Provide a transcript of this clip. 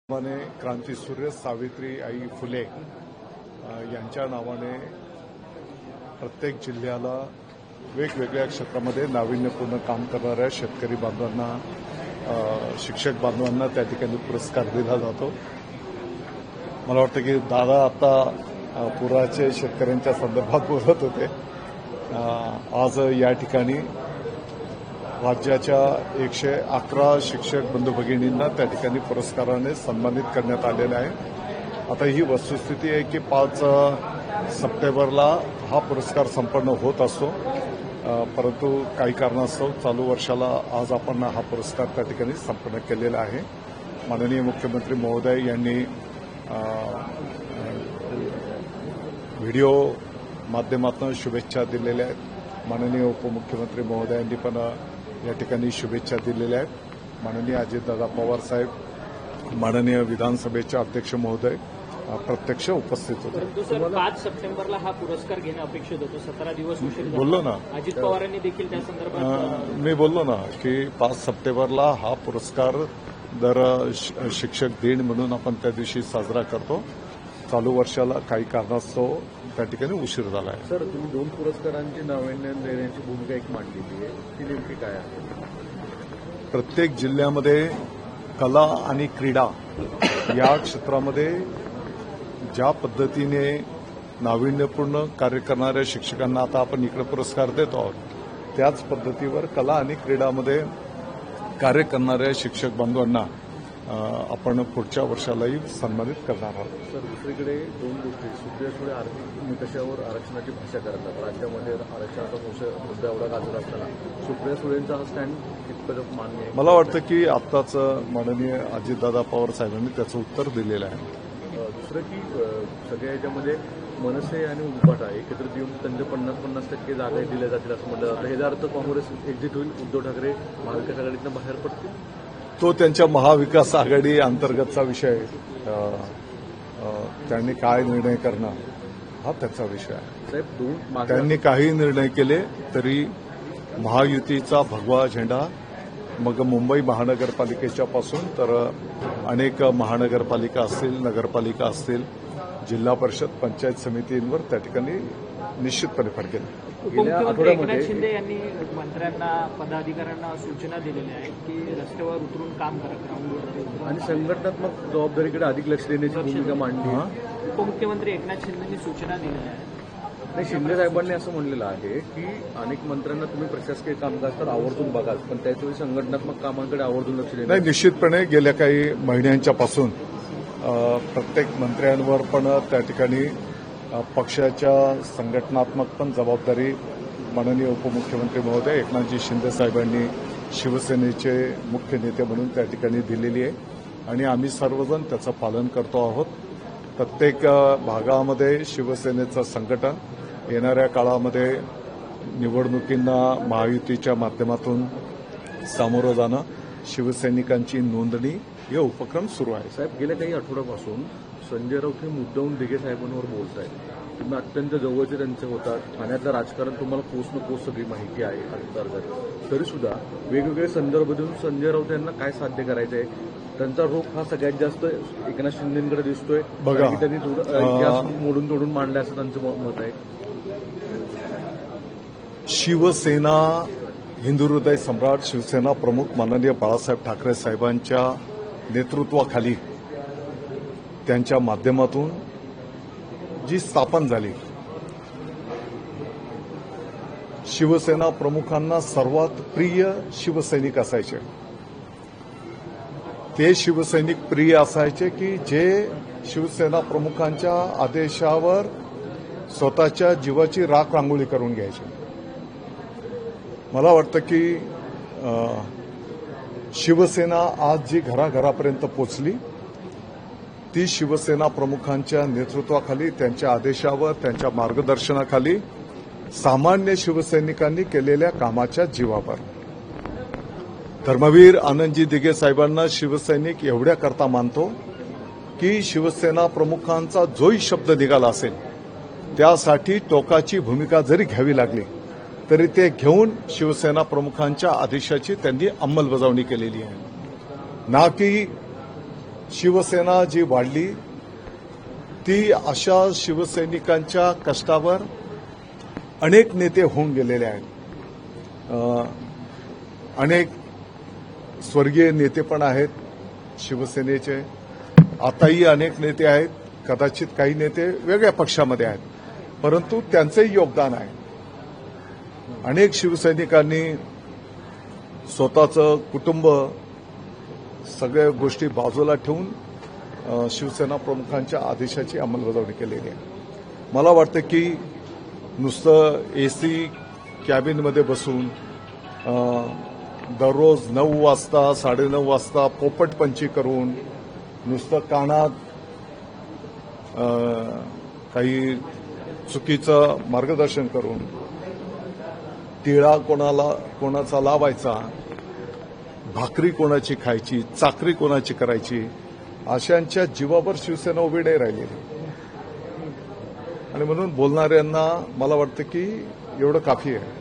नावाने क्रांतीसूर्य सावित्रीबाई फुले यांच्या नावाने प्रत्येक जिल्ह्याला वेगवेगळ्या क्षेत्रामध्ये नाविन्यपूर्ण काम करणाऱ्या शेतकरी बांधवांना, शिक्षक बांधवांना त्या ठिकाणी पुरस्कार दिला जातो. मला वाटतं की दादा आता पुराचे शेतकऱ्यांच्या संदर्भात बोलत होते. आज या ठिकाणी राज्याच्या 111 शिक्षक बंधू भगिनींना त्या ठिकाणी पुरस्काराने सन्मानित करण्यात आलेलं आहे. आता ही वस्तुस्थिती आहे की 5 सप्टेंबरला हा पुरस्कार संपन्न होत असतो, परंतु काही कारणास्तव चालू वर्षाला आज आपण हा पुरस्कार त्या ठिकाणी संपन्न केलेला आहे. माननीय मुख्यमंत्री महोदय यांनी व्हिडिओ माध्यमातून शुभेच्छा दिलेल्या आहेत. माननीय उपमुख्यमंत्री महोदयांनी पण या ठिकाणी शुभेच्छा दिलेल्या आहेत. माननीय अजितदादा पवार साहेब, माननीय विधानसभेचे अध्यक्ष महोदय प्रत्यक्ष उपस्थित होते. परंतु सर 5 सप्टेंबरला हा पुरस्कार घेणं अपेक्षित होतं. 17 दिवस उशीर बोललो ना, अजित पवारांनी देखील त्या संदर्भात मी बोललो ना की 5 सप्टेंबरला हा पुरस्कार दर शिक्षक दिन म्हणून आपण त्या दिवशी साजरा करतो. चालू वर्षाला काही कारणास्तव त्या ठिकाणी उशीर झाला आहे. सर, तुम्ही 2 पुरस्कारांची नाविन्य देण्याची भूमिका एक मांडलेली आहे, ती नेमकी काय आहे? प्रत्येक जिल्ह्यामध्ये कला आणि क्रीडा या क्षेत्रामध्ये ज्या पद्धतीने नाविन्यपूर्ण कार्य करणाऱ्या शिक्षकांना आता आपण इकडे पुरस्कार देतो आहोत, त्याच पद्धतीवर कला आणि क्रीडामध्ये कार्य करणाऱ्या शिक्षक बांधवांना आपण पुढच्या वर्षालाही सन्मानित करणार आहोत. सर, दुसरीकडे 2 गोष्टी. सुप्रिया सुळे आर्थिक निकषावर आरक्षणाची भाषा करतात. राज्यामध्ये आरक्षणाचा मुद्दा एवढा गाजला असताना सुप्रिया सुळेंचा हा स्टँड कितपत मान्य आहे? मला वाटतं की आत्ताच माननीय अजितदादा पवार साहेबांनी त्याचं उत्तर दिलेलं आहे. दुसरं की सगळ्या याच्यामध्ये मनसे आणि उभाटा एकत्रित येऊन त्यांचे 50-50% जागा दिल्या जातील असं म्हटलं जातं. याचा अर्थ काँग्रेस एक्झिट होईल, उद्धव ठाकरे महाविकास आघाडीतनं बाहेर पडतील? तो त्यांच्या महाविकास आघाडी अंतर्गतचा विषय. त्यांनी काय निर्णय करणं हा त्याचा विषय आहे. साहेब, त्यांनी काही निर्णय केले तरी महायुतीचा भगवा झेंडा मग मुंबई महानगरपालिकेच्या पासून तर अनेक महानगरपालिका असतील, नगरपालिका असतील, जिल्हा परिषद, पंचायत समितींवर त्या ठिकाणी निश्चितपणे फडकेल. उपमुख्यमंत्री एकनाथ शिंदे यांनी मंत्र्यांना, पदाधिकाऱ्यांना सूचना दिलेल्या आहेत की रस्त्यावर उतरून काम करा, ग्राउंडवर, आणि संघटनात्मक जबाबदारीकडे अधिक लक्ष देण्याची भूमिका मांडली. उपमुख्यमंत्री एकनाथ शिंदेंनी सूचना दिलेल्या आहेत. नाही, शिंदे साहेबांनी असं म्हणलेलं आहे की अनेक मंत्र्यांना तुम्ही प्रशासकीय कामकाज तर आवर्जून बघाल, पण त्याचवेळी संघटनात्मक कामांकडे आवर्जून लक्ष देणार. नाही, निश्चितपणे गेल्या काही महिन्यांच्या पासून प्रत्येक मंत्र्यांवर पण त्या ठिकाणी पक्षाच्या संघटनात्मक पण जबाबदारी माननीय उपमुख्यमंत्री महोदय एकनाथजी शिंदे साहेबांनी शिवसेनेचे मुख्य नेते म्हणून त्या ठिकाणी दिलेली आहे आणि आम्ही सर्वजण त्याचं पालन करतो आहोत. प्रत्येक भागामध्ये शिवसेनेचं संघटन येणाऱ्या काळामध्ये निवडणुकींना महायुतीच्या माध्यमातून सामोरं जाणं, शिवसैनिकांची नोंदणी हे उपक्रम सुरू आहे. साहेब, गेल्या काही आठवड्यापासून संजय राऊत हे मुद्दाहून दिघे साहेबांवर बोलत आहेत. तुम्ही अत्यंत जवळचे त्यांचे होतात. ठाण्यातलं राजकारण तुम्हाला पोस्ट न पोस्ट सगळी माहिती आहे अंतर्गत. तरी सुद्धा वेगवेगळे संदर्भ देऊन संजय राऊत यांना काय साध्य करायचं आहे, त्यांचा रोख हा सगळ्यात जास्त एकनाथ शिंदेकडे दिसतोय. बघा, त्यांनी इतिहास मोडून तोडून मांडला असं त्यांचं मत आहे. शिवसेना हिंदू हृदय सम्राट, शिवसेना प्रमुख माननीय बाळासाहेब ठाकरे साहेबांच्या नेतृत्वाखाली त्यांच्या माध्यमातून जी स्थापन झाली, शिवसेना प्रमुखांना सर्वात प्रिय शिवसैनिक असायचे. ते शिवसैनिक प्रिय असायचे की जे शिवसेना प्रमुखांच्या आदेशावर स्वतःच्या जीवाची राख रांगोळी करून घ्यायचे. मला वाटतं की शिवसेना आज जी घराघरापर्यंत पोचली ती शिवसेना प्रमुखांच्या नेतृत्वाखाली, त्यांच्या आदेशावर, त्यांच्या मार्गदर्शनाखाली सामान्य शिवसैनिकांनी केलेल्या कामाच्या जीवावर. धर्मवीर आनंदजी दिघे साहेबांना शिवसैनिक एवढ्याकरता मानतो की शिवसेना प्रमुखांचा जोही शब्द निघाला असेल त्यासाठी टोकाची भूमिका जरी घ्यावी लागली तरी ते घेऊन शिवसेना प्रमुखांच्या आदेशाची त्यांनी अंमलबजावणी केलेली आहे. ना की शिवसेना जी वाढली ती अशा शिवसैनिकांच्या कष्टावर अनेक नेते होऊन गेलेले आहेत. अनेक स्वर्गीय नेते पण आहेत शिवसेनेचे. आताही अनेक नेते आहेत. कदाचित काही नेते वेगळ्या पक्षामध्ये आहेत, परंतु त्यांचंही योगदान आहे. अनेक शिवसैनिकांनी स्वतःचं कुटुंब सगळ्या गोष्टी बाजूला ठेवून शिवसेना प्रमुखांच्या आदेशाची अंमलबजावणी केलेली आहे. मला वाटतं की नुसतं एसी कॅबिनमध्ये बसून दररोज 9 वाजता 9:30 वाजता पोपटपंची करून नुसतं कानात काही चुकीचं मार्गदर्शन करून टिळा कोणाचा लावायचा, भाकरी कोणाची खायची, चाकरी कोणाची करायची, अशांच्या जीवावर शिवसेना उभी नाही राहिलेली. आणि म्हणून बोलणाऱ्यांना मला वाटतं की एवढं काफी आहे.